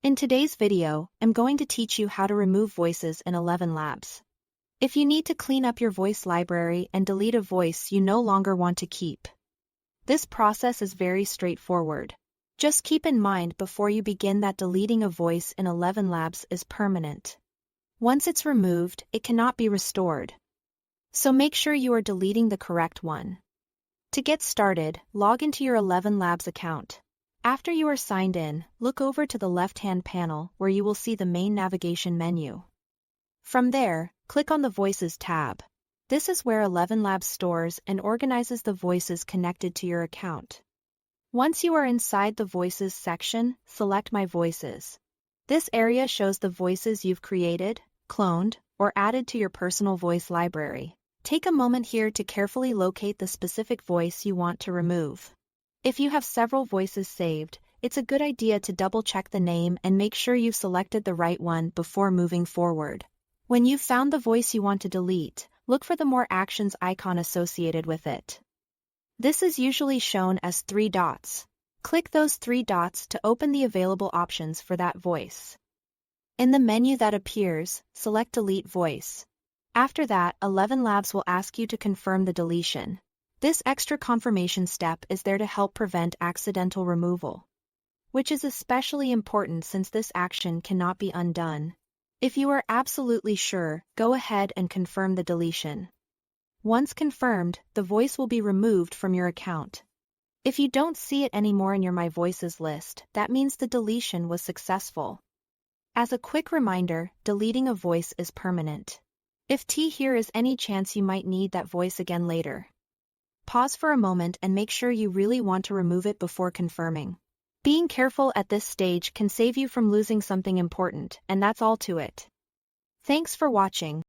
In today's video, I'm going to teach you how to remove voices in Elevenlabs. If you need to clean up your voice library and delete a voice you no longer want to keep, this process is very straightforward. Just keep in mind before you begin that deleting a voice in Elevenlabs is permanent. Once it's removed, it cannot be restored. So make sure you are deleting the correct one. To get started, log into your Elevenlabs account. After you are signed in, look over to the left-hand panel where you will see the main navigation menu. From there, click on the Voices tab. This is where Elevenlabs stores and organizes the voices connected to your account. Once you are inside the Voices section, select My Voices. This area shows the voices you've created, cloned, or added to your personal voice library. Take a moment here to carefully locate the specific voice you want to remove. If you have several voices saved, it's a good idea to double-check the name and make sure you've selected the right one before moving forward. When you've found the voice you want to delete, look for the More Actions icon associated with it. This is usually shown as 3 dots. Click those 3 dots to open the available options for that voice. In the menu that appears, select Delete Voice. After that, Elevenlabs will ask you to confirm the deletion. This extra confirmation step is there to help prevent accidental removal, which is especially important since this action cannot be undone. If you are absolutely sure, go ahead and confirm the deletion. Once confirmed, the voice will be removed from your account. If you don't see it anymore in your My Voices list, that means the deletion was successful. As a quick reminder, deleting a voice is permanent. If here is any chance you might need that voice again later. Pause for a moment and make sure you really want to remove it before confirming. Being careful at this stage can save you from losing something important, and that's all to it. Thanks for watching.